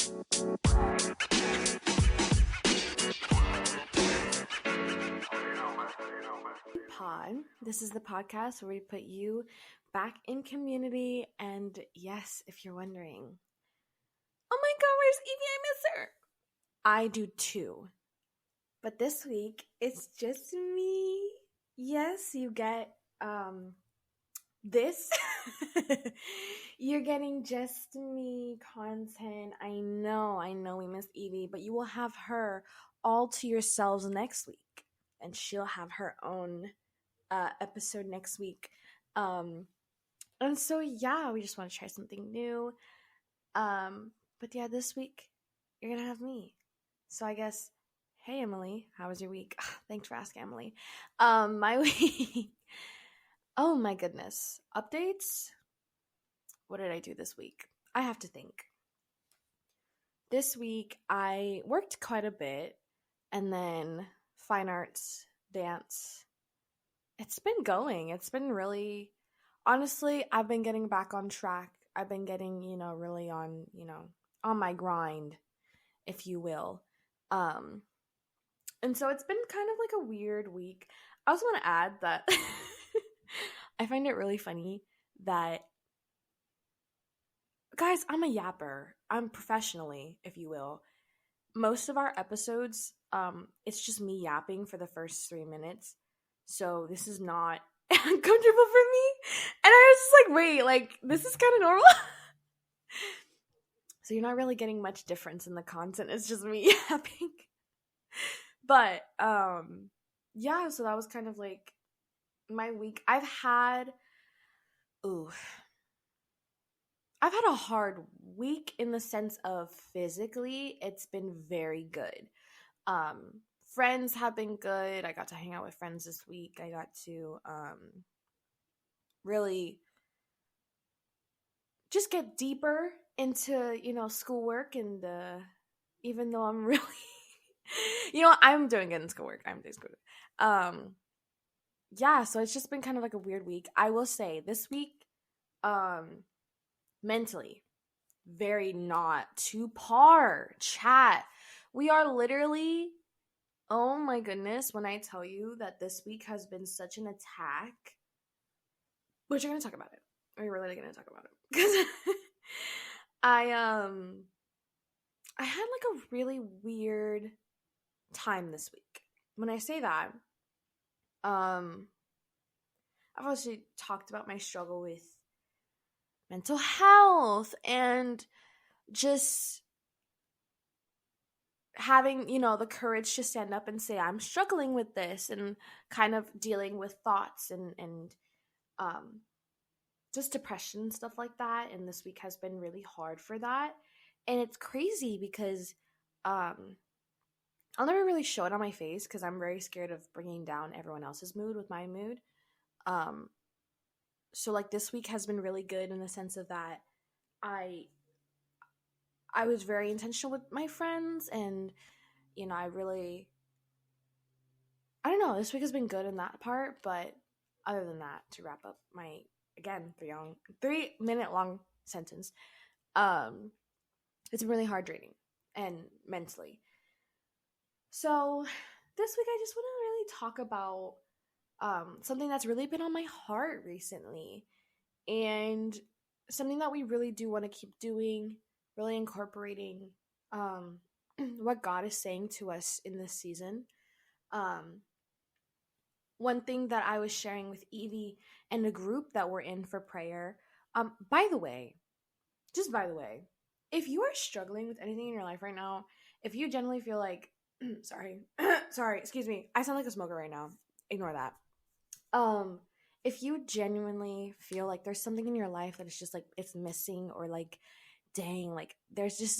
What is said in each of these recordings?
Pod. This is the podcast where we put you back in community. And yes, if you're wondering, oh my god, where's Evie? I miss her. I do too. But this week, it's just me. Yes, you get this. You're getting just me content. I know we missed Evie, but you will have her all to yourselves next week. And she'll have her own episode next week. And so yeah, we just want to try something new. But yeah, this week you're gonna have me. So I guess, hey Emelly, how was your week? Thanks for asking, Emelly. My week. Oh my goodness. Updates? What did I do this week? I have to think. This week I worked quite a bit, and then fine arts, dance. It's been going. It's been really, honestly, I've been getting back on track. I've been getting, really on my grind, if you will. And so it's been kind of like a weird week. I also want to add that I find it really funny that, guys, I'm a yapper. I'm professionally, if you will. Most of our episodes, it's just me yapping for the first 3 minutes. So this is not uncomfortable for me. And I was just like, wait, like, this is kind of normal. So you're not really getting much difference in the content. It's just me yapping. But, yeah, so that was kind of like my week. I've had a hard week in the sense of physically, it's been very good. Friends have been good. I got to hang out with friends this week. I got to really just get deeper into, schoolwork, and even though I'm really I'm doing good in schoolwork. I'm doing schoolwork. Yeah, so it's just been kind of like a weird week. I will say this week, mentally, very not to par. Chat. We are literally, oh my goodness, when I tell you that this week has been such an attack, which we're going to talk about it. We're really going to talk about it. Because I had like a really weird time this week. When I say that, I've obviously talked about my struggle with mental health and just having, the courage to stand up and say, I'm struggling with this, and kind of dealing with thoughts and just depression and stuff like that. And this week has been really hard for that. And it's crazy because I'll never really show it on my face because I'm very scared of bringing down everyone else's mood with my mood. So like this week has been really good in the sense of that I was very intentional with my friends, and I don't know, this week has been good in that part. But other than that, to wrap up my, again, 3-minute long sentence, it's really hard draining and mentally. So this week I just want to really talk about something that's really been on my heart recently, and something that we really do want to keep doing, really incorporating what God is saying to us in this season. One thing that I was sharing with Evie and the group that we're in for prayer, by the way, if you are struggling with anything in your life right now, if you generally feel like, sorry, excuse me, I sound like a smoker right now, ignore that. If you genuinely feel like there's something in your life that is just like, it's missing, or like, dang, like this is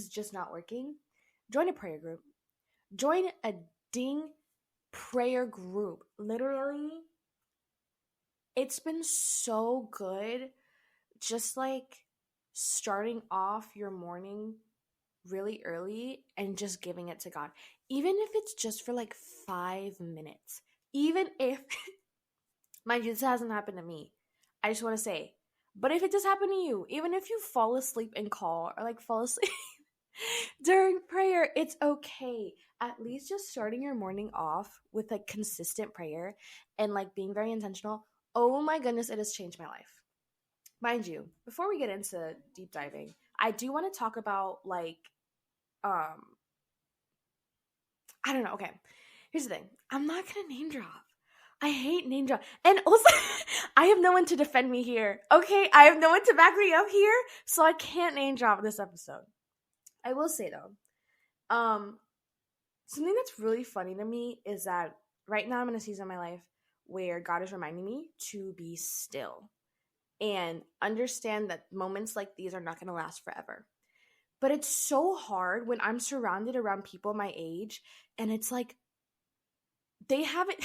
just not working, join a prayer group. Join a prayer group. Literally, it's been so good, just like starting off your morning really early and just giving it to God, even if it's just for like 5 minutes. Even if, mind you, this hasn't happened to me, I just want to say, But if it does happen to you, even if you fall asleep in call or like fall asleep during prayer, it's okay. At least just starting your morning off with like consistent prayer and like being very intentional. Oh my goodness, it has changed my life. Mind you, before we get into deep diving, I do want to talk about like um I don't know. Okay. Here's the thing. I'm not gonna name drop. I hate name drop. And also I have no one to defend me here. Okay? I have no one to back me up here, so I can't name drop this episode. I will say though, something that's really funny to me is that right now I'm in a season of my life where God is reminding me to be still and understand that moments like these are not going to last forever. But it's so hard when I'm surrounded around people my age and it's like they haven't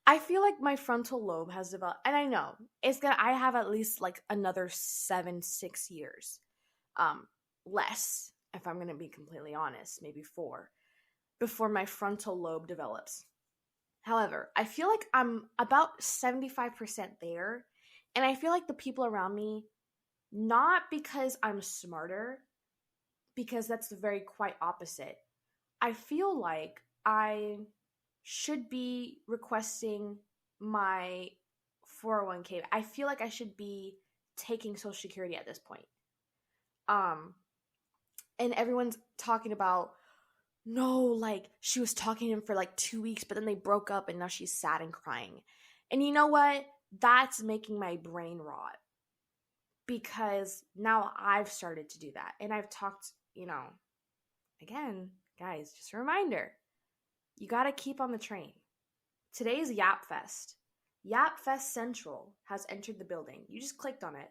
I feel like my frontal lobe has developed, and I know it's gonna I have at least like another 6 years um less, if I'm gonna be completely honest, maybe 4, before my frontal lobe develops. However, I feel like I'm about 75% there, and I feel like the people around me, not because I'm smarter, because that's the very quite opposite. I feel like I should be requesting my 401k. I feel like I should be taking Social Security at this point. Um, and everyone's talking about, no, like she was talking to him for like 2 weeks, but then they broke up and now she's sad and crying. And you know what? That's making my brain rot because now I've started to do that. And I've talked, again, guys, just a reminder, you got to keep on the train. Today's Yap Fest. Yap Fest Central has entered the building. You just clicked on it.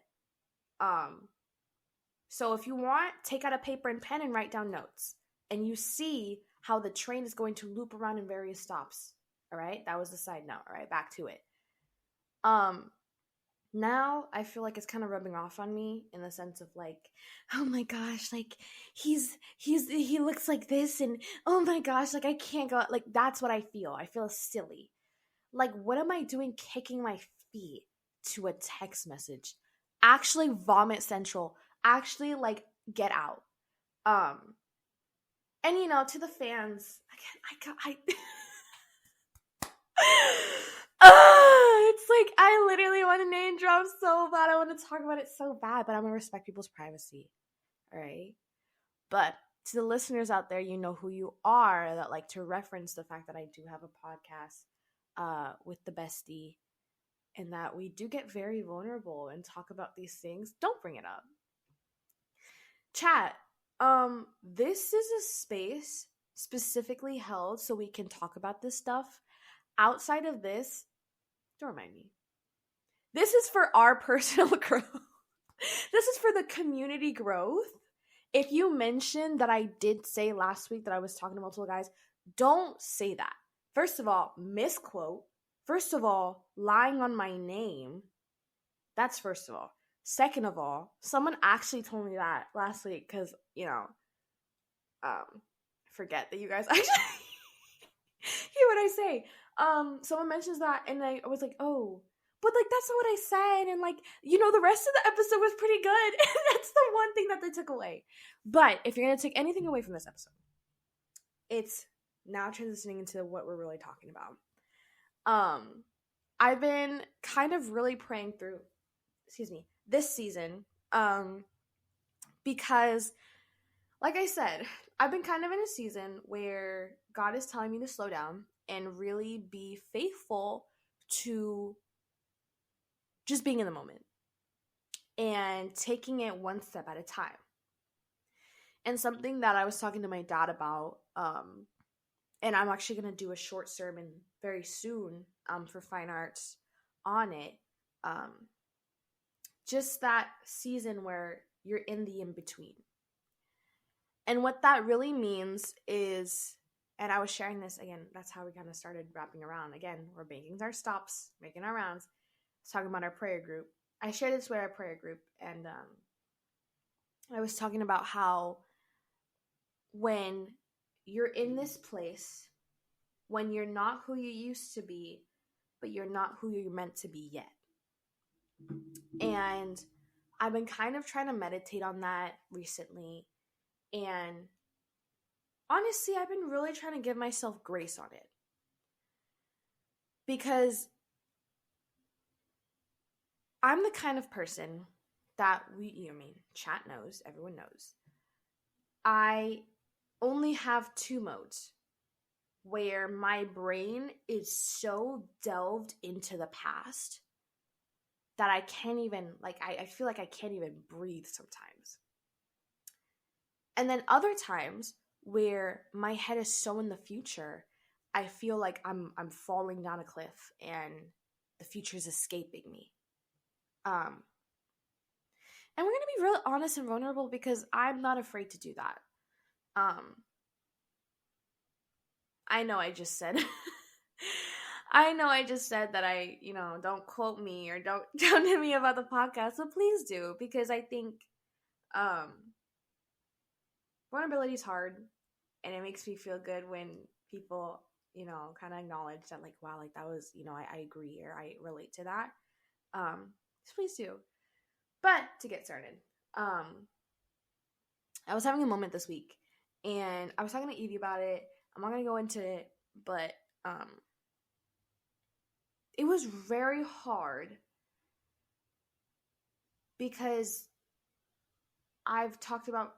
So if you want, take out a paper and pen and write down notes. And you see how the train is going to loop around in various stops. All right? That was the side note. All right, back to it. Now I feel like it's kind of rubbing off on me in the sense of like, oh my gosh, like he looks like this, and oh my gosh, like I can't go, like that's what I feel. I feel silly. Like, what am I doing kicking my feet to a text message? Actually vomit central. Actually, like, get out. And to the fans, I it's like I literally want to name drop so bad. I want to talk about it so bad, but I'm gonna respect people's privacy. All right. But to the listeners out there, you know who you are that like to reference the fact that I do have a podcast with the bestie, and that we do get very vulnerable and talk about these things. Don't bring it up. Chat, this is a space specifically held so we can talk about this stuff. Outside of this, don't remind me. This is for our personal growth. This is for the community growth. If you mentioned that I did say last week that I was talking to multiple guys, don't say that. First of all, misquote. First of all, lying on my name. That's first of all. Second of all, someone actually told me that last week because, forget that you guys actually hear what I say. Someone mentions that and I was like, oh, but like that's not what I said, and like the rest of the episode was pretty good. And that's the one thing that they took away. But if you're gonna take anything away from this episode, it's now transitioning into what we're really talking about. I've been kind of really praying through this season, because like I said, I've been kind of in a season where God is telling me to slow down and really be faithful to just being in the moment and taking it one step at a time. And something that I was talking to my dad about, and I'm actually going to do a short sermon very soon for Fine Arts on it, just that season where you're in the in-between. And what that really means is, and I was sharing this, again, that's how we kind of started wrapping around. Again, we're making our stops, making our rounds, talking about our prayer group. I shared this with our prayer group, and I was talking about how when you're in this place, when you're not who you used to be, but you're not who you're meant to be yet. And I've been kind of trying to meditate on that recently. And honestly, I've been really trying to give myself grace on it. Because I'm the kind of person that chat knows, everyone knows. I only have two modes where my brain is so delved into the past that I can't even, I feel like I can't even breathe sometimes. And then other times where my head is so in the future, I feel like I'm falling down a cliff and the future is escaping me. And we're gonna be real honest and vulnerable because I'm not afraid to do that. I know I just said that don't quote me or don't hit me about the podcast, but please do, because I think vulnerability is hard, and it makes me feel good when people, kind of acknowledge that, like, wow, like that was, I agree, or I relate to that. So please do. But to get started, I was having a moment this week, and I was talking to Evie about it. I'm not gonna go into it, but it was very hard because I've talked about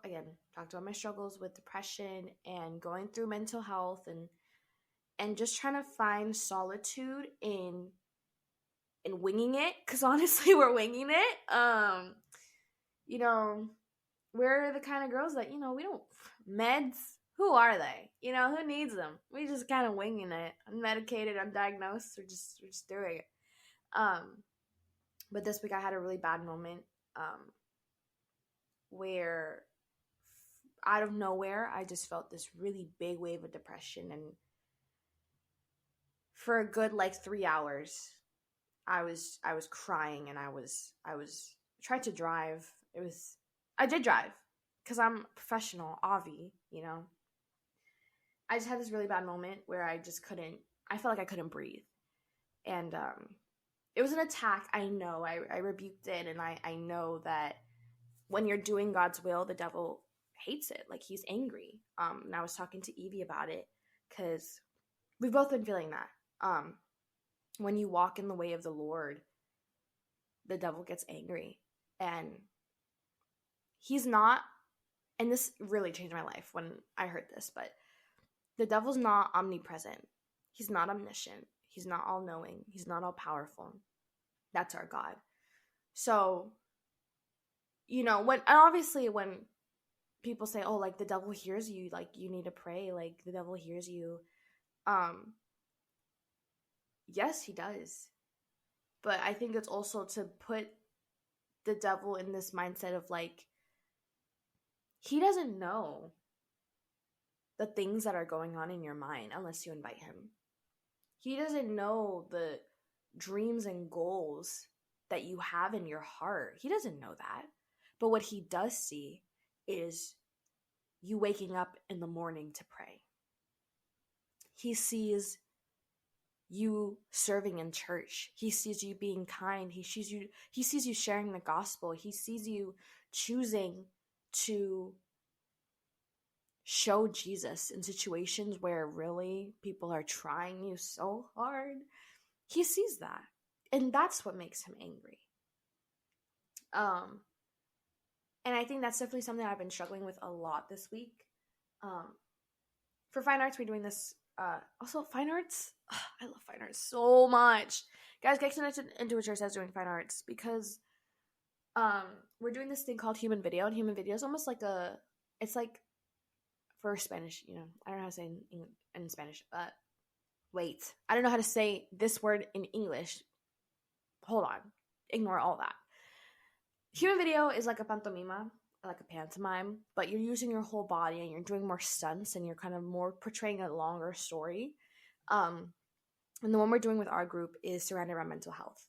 my struggles with depression and going through mental health, and just trying to find solitude in winging it, because honestly we're winging it. We're the kind of girls that, we don't meds. Who are they? Who needs them? We just kind of winging it. Unmedicated, undiagnosed. We're just doing it. But this week I had a really bad moment where out of nowhere I just felt this really big wave of depression, and for a good 3 hours I was crying, and I was tried to drive. I did drive because I'm a professional, Avi, I just had this really bad moment where I felt like I couldn't breathe. And it was an attack. I know. I rebuked it, and I know that when you're doing God's will, the devil hates it. Like, he's angry. And I was talking to Evie about it because we've both been feeling that. When you walk in the way of the Lord, the devil gets angry. And he's not, and this really changed my life when I heard this, but the devil's not omnipresent. He's not omniscient. He's not all-knowing. He's not all-powerful. That's our God. So, when people say, oh, like, the devil hears you, like, you need to pray, like, the devil hears you, yes, he does. But I think it's also to put the devil in this mindset of, like, he doesn't know the things that are going on in your mind unless you invite him. He doesn't know the dreams and goals that you have in your heart. He doesn't know that. But what he does see is you waking up in the morning to pray. He sees you serving in church. He sees you being kind. He sees you sharing the gospel. He sees you choosing to show Jesus in situations where really people are trying you so hard. He sees that. And that's what makes him angry. And I think that's definitely something I've been struggling with a lot this week. For fine arts, we're doing this. Also, fine arts. I love fine arts so much. Guys, get connected into a church that's doing fine arts, because we're doing this thing called human video, and human video is almost like it's like, for Spanish, I don't know how to say in Spanish, but wait, I don't know how to say this word in English. Hold on. Ignore all that. Human video is like a pantomima, like a pantomime, but you're using your whole body and you're doing more stunts and you're kind of more portraying a longer story. And the one we're doing with our group is surrounded around mental health.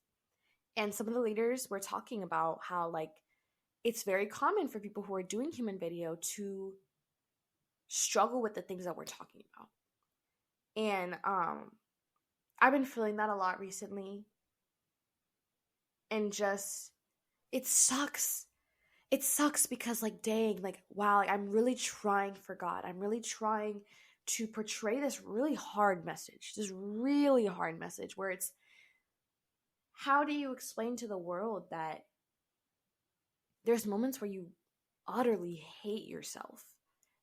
And some of the leaders were talking about how, like, it's very common for people who are doing human video to struggle with the things that we're talking about. And I've been feeling that a lot recently. and just, it sucks. It sucks because, like, dang, like, wow, like, I'm really trying for God. I'm really trying to portray this really hard message, where it's, how do you explain to the world that there's moments where you utterly hate yourself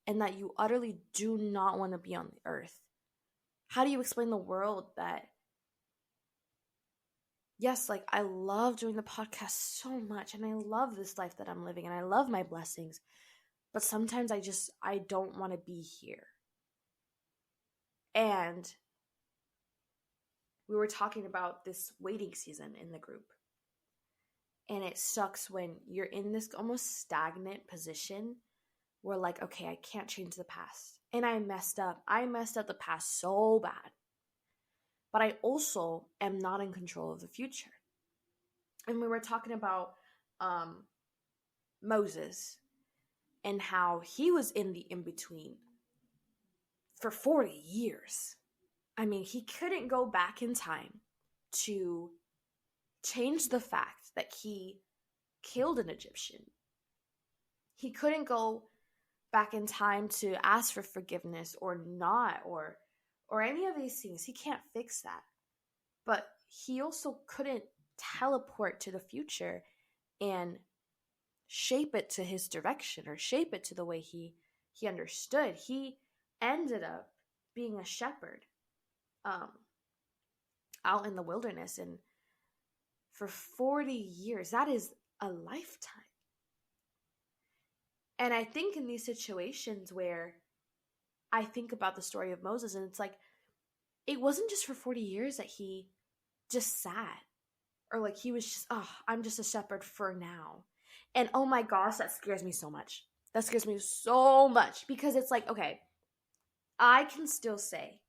and that you utterly do not want to be on the earth? How do you explain the world that, yes, like, I love doing the podcast so much and I love this life that I'm living and I love my blessings, but sometimes I don't want to be here. And we were talking about this waiting season in the group. And it sucks when you're in this almost stagnant position where, like, okay, I can't change the past. And I messed up. I messed up the past so bad. But I also am not in control of the future. And we were talking about Moses and how he was in the in-between for 40 years. I mean, he couldn't go back in time to change the fact that he killed an Egyptian. He couldn't go back in time to ask for forgiveness or not, or any of these things. He can't fix that. But he also couldn't teleport to the future and shape it to his direction or shape it to the way he understood. He ended up being a shepherd out in the wilderness, and for 40 years, that is a lifetime. And I think in these situations where I think about the story of Moses, and it's like, it wasn't just for 40 years that he just sat, or like he was just, oh, I'm just a shepherd for now. And oh my gosh, that scares me so much. That scares me so much, because it's like, okay, I can still say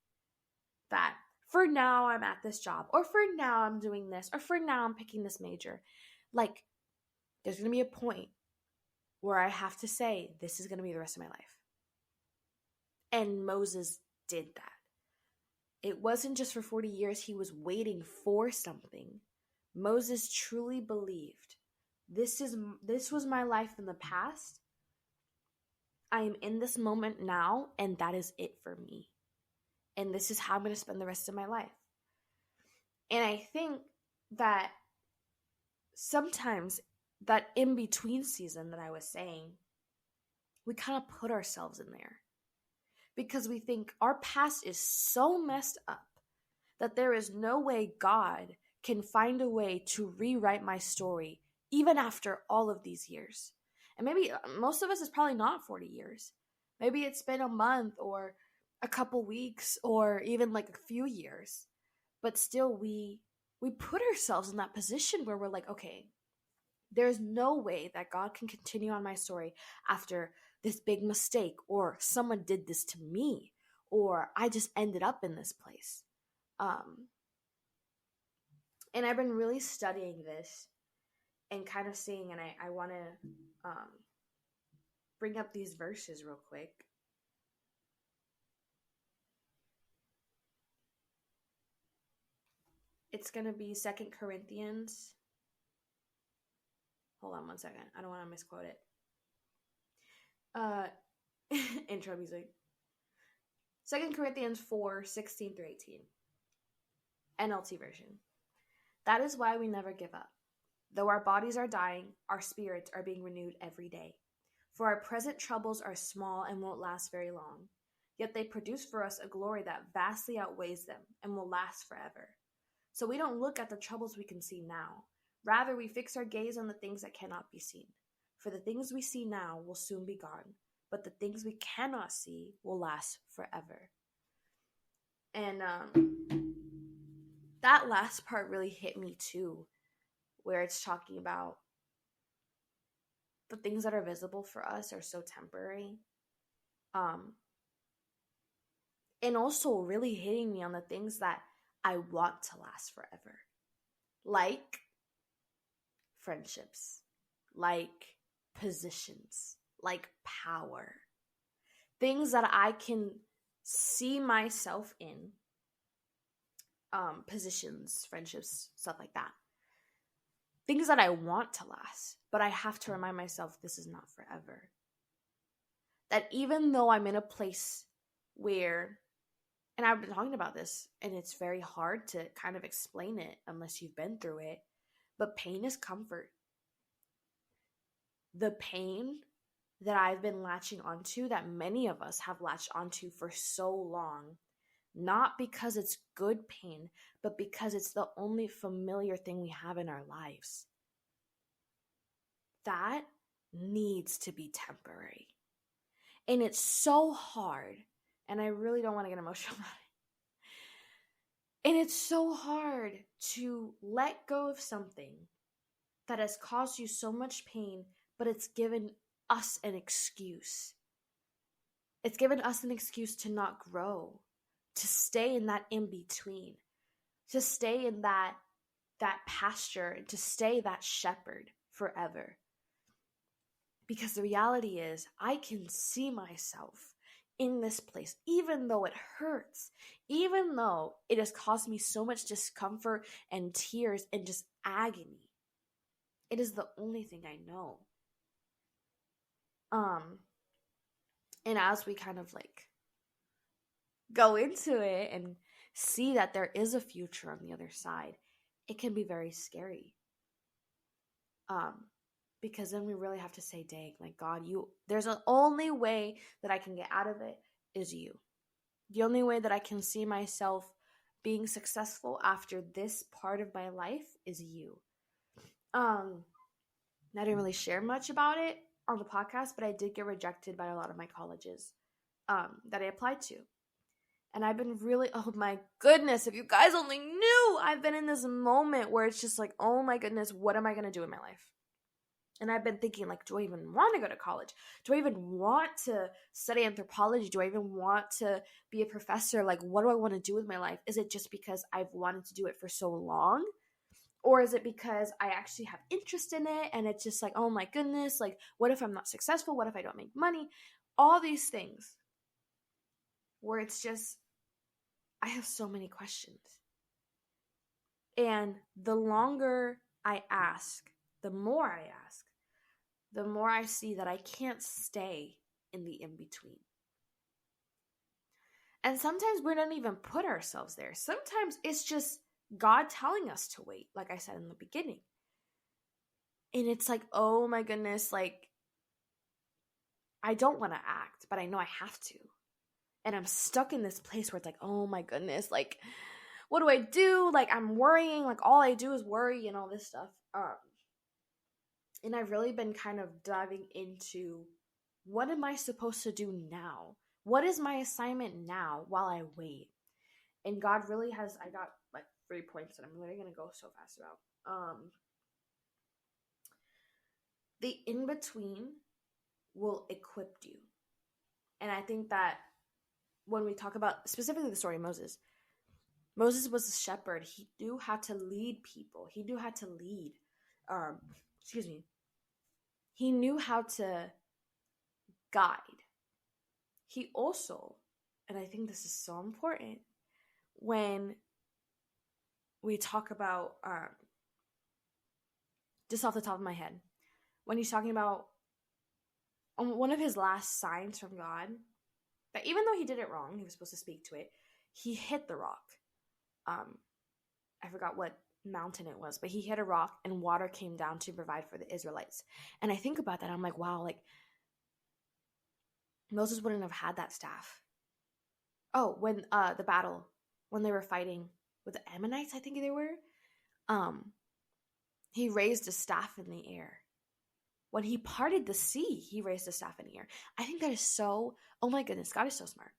that for now I'm at this job, or for now I'm doing this, or for now I'm picking this major. Like, there's going to be a point where I have to say, this is going to be the rest of my life. And Moses did that. It wasn't just for 40 years he was waiting for something. Moses truly believed, this was my life in the past. I am in this moment now, and that is it for me. And this is how I'm going to spend the rest of my life. And I think that sometimes that in-between season that I was saying, we kind of put ourselves in there because we think our past is so messed up that there is no way God can find a way to rewrite my story even after all of these years. And maybe most of us is probably not 40 years. Maybe it's been a month or a couple weeks or even like a few years. But still we put ourselves in that position where we're like, okay, there's no way that God can continue on my story after this big mistake, or someone did this to me, or I just ended up in this place. And I've been really studying this and kind of seeing, and I want to bring up these verses real quick. It's going to be 2 Corinthians. Hold on one second. I don't want to misquote it. Intro music. 2 Corinthians 4, 16 through 18. NLT version. That is why we never give up. Though our bodies are dying, our spirits are being renewed every day. For our present troubles are small and won't last very long. Yet they produce for us a glory that vastly outweighs them and will last forever. So we don't look at the troubles we can see now. Rather, we fix our gaze on the things that cannot be seen. For the things we see now will soon be gone, but the things we cannot see will last forever. And that last part really hit me too, where it's talking about the things that are visible for us are so temporary. And also really hitting me on the things that I want to last forever. Like friendships, like positions, like power. Things that I can see myself in. Positions, friendships, stuff like that. things that I want to last, but I have to remind myself this is not forever. That even though I'm in a place where, and I've been talking about this, and it's very hard to kind of explain it unless you've been through it, but pain is comfort. The pain that I've been latching onto, that many of us have latched onto for so long, not because it's good pain, but because it's the only familiar thing we have in our lives, that needs to be temporary. And it's so hard, and I really don't want to get emotional about it. And it's so hard to let go of something that has caused you so much pain, but it's given us an excuse. It's given us an excuse to not grow, to stay in that in-between, to stay in that pasture, to stay that shepherd forever. Because the reality is, I can see myself in this place, even though it hurts, even though it has caused me so much discomfort and tears and just agony. It is the only thing I know. And as we kind of like go into it and see that there is a future on the other side, it can be very scary. Because then we really have to say, dang, like, God, there's the only way that I can get out of it is you. The only way that I can see myself being successful after this part of my life is you. I didn't really share much about it on the podcast, but I did get rejected by a lot of my colleges that I applied to. And I've been really, oh my goodness, if you guys only knew, I've been in this moment where it's just like, oh my goodness, what am I going to do in my life? And I've been thinking, like, do I even want to go to college? Do I even want to study anthropology? Do I even want to be a professor? Like, what do I want to do with my life? Is it just because I've wanted to do it for so long? Or is it because I actually have interest in it and it's just like, oh my goodness, like, what if I'm not successful? What if I don't make money? All these things where it's just, I have so many questions. And the longer I ask, the more I ask, the more I see that I can't stay in the in-between. And sometimes we don't even put ourselves there. Sometimes it's just God telling us to wait, like I said in the beginning. And it's like, oh my goodness, like, I don't want to act, but I know I have to. And I'm stuck in this place where it's like, oh my goodness, like, what do I do? Like, I'm worrying, like, all I do is worry and all this stuff. And I've really been kind of diving into, what am I supposed to do now? What is my assignment now while I wait? And God really has, I got like 3 points that I'm literally going to go so fast about. The in-between will equip you. And I think that when we talk about specifically the story of Moses was a shepherd. He knew how to lead people. He knew how to lead. He knew how to guide. He also, and I think this is so important, when we talk about, just off the top of my head, when he's talking about one of his last signs from God, that even though he did it wrong, he was supposed to speak to it, he hit the rock. I forgot what mountain it was, but he hit a rock and water came down to provide for the Israelites. And I think about that, I'm like, wow, like, Moses wouldn't have had that staff. Oh, when the battle, when they were fighting with the Ammonites, I think they were, he raised a staff in the air. When he parted the sea, he raised a staff in the air. I think that is so, oh my goodness, God is so smart.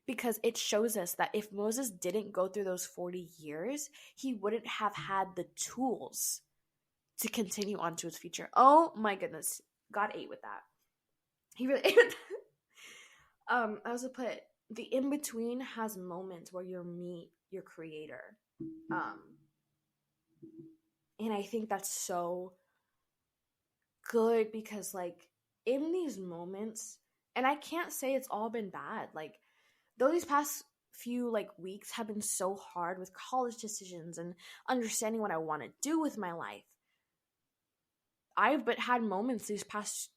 Because it shows us that if Moses didn't go through those 40 years, he wouldn't have had the tools to continue on to his future. Oh my goodness. God ate with that. He really ate with that. I also put, the in-between has moments where you meet your creator. And I think that's so good because, like, in these moments, and I can't say it's all been bad. Like, though these past few, like, weeks have been so hard with college decisions and understanding what I want to do with my life, I've but had moments these past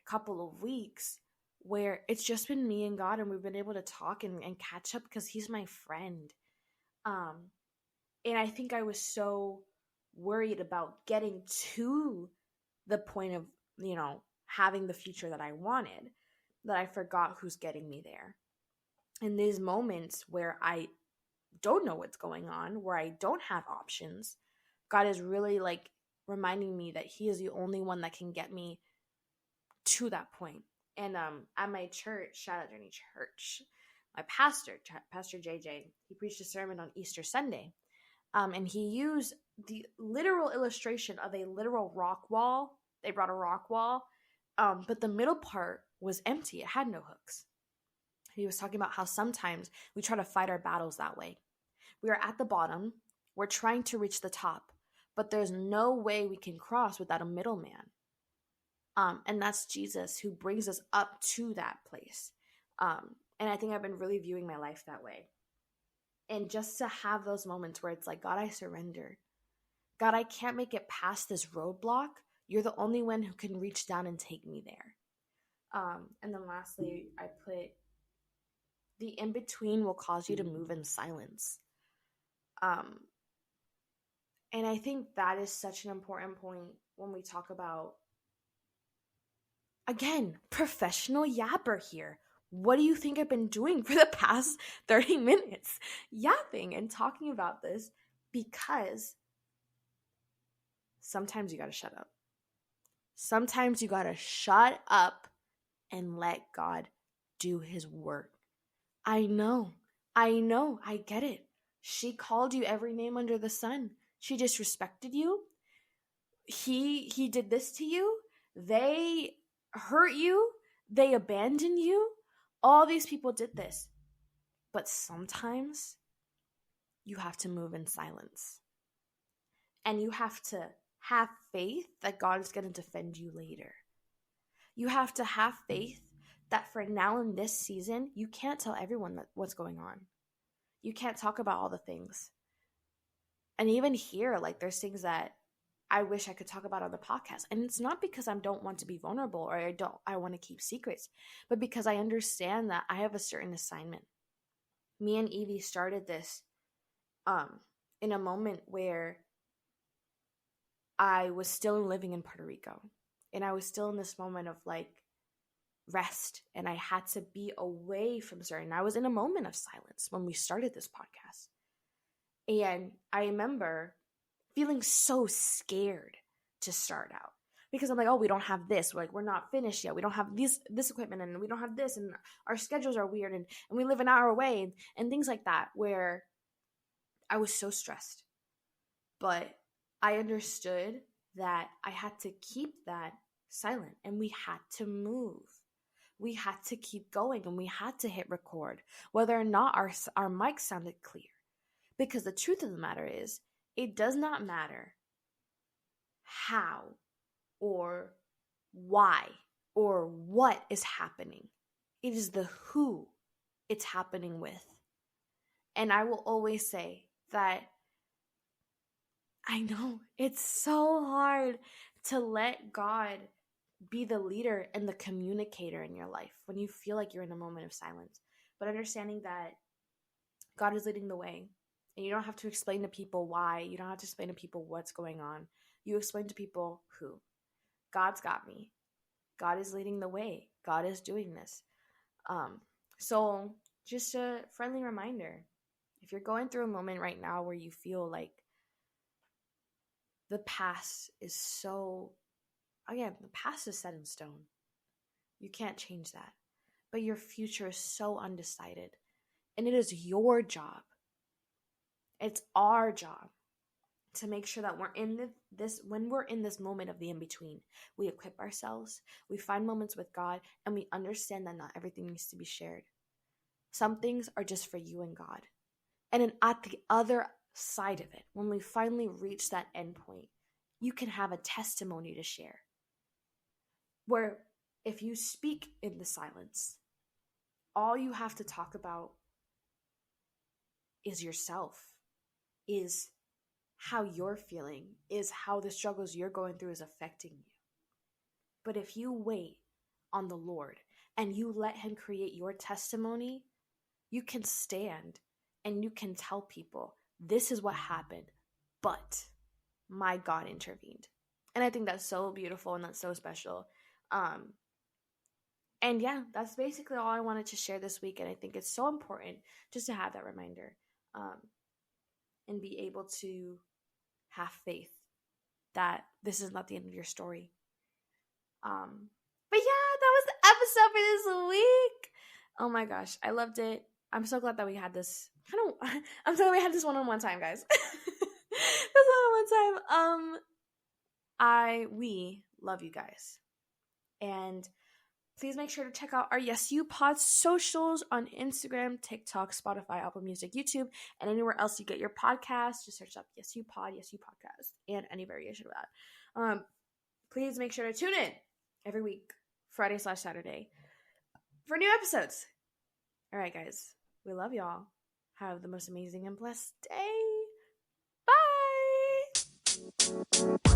couple of weeks where it's just been me and God, and we've been able to talk and catch up because he's my friend. Um, and I think I was so worried about getting to the point of, having the future that I wanted, that I forgot who's getting me there. In these moments where I don't know what's going on, where I don't have options, God is really like reminding me that he is the only one that can get me to that point. And at my church, shout out to any church, my Pastor JJ, he preached a sermon on Easter Sunday. And he used the literal illustration of a literal rock wall. They brought a rock wall, but the middle part was empty. It had no hooks. He was talking about how sometimes we try to fight our battles that way. We are at the bottom. We're trying to reach the top, but there's no way we can cross without a middleman. And that's Jesus, who brings us up to that place. And I think I've been really viewing my life that way. And just to have those moments where it's like, God, I surrender. God, I can't make it past this roadblock. You're the only one who can reach down and take me there. And then lastly, I put, the in-between will cause you to move in silence. And I think that is such an important point when we talk about, again, professional yapper here. What do you think I've been doing for the past 30 minutes? Yapping and talking about this, because sometimes you gotta shut up. Sometimes you gotta shut up and let God do his work. I know, I get it. She called you every name under the sun. She disrespected you. He did this to you. They hurt you. They abandoned you. All these people did this. But sometimes you have to move in silence. And you have to have faith that God is going to defend you later. You have to have faith that for now in this season, you can't tell everyone what's going on. You can't talk about all the things. And even here, like, there's things that I wish I could talk about on the podcast. And it's not because I don't want to be vulnerable or I want to keep secrets, but because I understand that I have a certain assignment. Me and Evie started this in a moment where I was still living in Puerto Rico. And I was still in this moment of like rest. And I had to be away from certain. I was in a moment of silence when we started this podcast. And I remember feeling so scared to start out, because I'm like, oh, we don't have this. We're not finished yet. We don't have this equipment, and we don't have this, and our schedules are weird, and we live an hour away, and things like that, where I was so stressed. But I understood that I had to keep that silent, and we had to move. We had to keep going, and we had to hit record, whether or not our mic sounded clear. Because the truth of the matter is, it does not matter how or why or what is happening. It is the who it's happening with. And I will always say that I know it's so hard to let God be the leader and the communicator in your life when you feel like you're in a moment of silence. But understanding that God is leading the way. And you don't have to explain to people why. You don't have to explain to people what's going on. You explain to people who. God's got me. God is leading the way. God is doing this. So just a friendly reminder. If you're going through a moment right now where you feel like the past is so, again, the past is set in stone. You can't change that. But your future is so undecided. And it is your job. It's our job to make sure that we're in when we're in this moment of the in-between, we equip ourselves, we find moments with God, and we understand that not everything needs to be shared. Some things are just for you and God. And then at the other side of it, when we finally reach that end point, you can have a testimony to share. Where if you speak in the silence, all you have to talk about is yourself, is how you're feeling is how the struggles you're going through is affecting you. But if you wait on the Lord and you let him create your testimony, you can stand and you can tell people, this is what happened, but my God intervened. And I think that's so beautiful and that's so special. And yeah, that's basically all I wanted to share this week. And I think it's so important just to have that reminder, and be able to have faith that this is not the end of your story. But yeah, that was the episode for this week. Oh my gosh, I loved it. I'm so glad that we had this I'm so glad we had this one-on-one time, guys. This one-on-one time. We love you guys. And please make sure to check out our Yes You Pod socials on Instagram, TikTok, Spotify, Apple Music, YouTube, and anywhere else you get your podcast. Just search up Yes You Pod, Yes You Podcast, and any variation of that. Please make sure to tune in every week, Friday/Saturday, for new episodes. All right, guys. We love y'all. Have the most amazing and blessed day. Bye!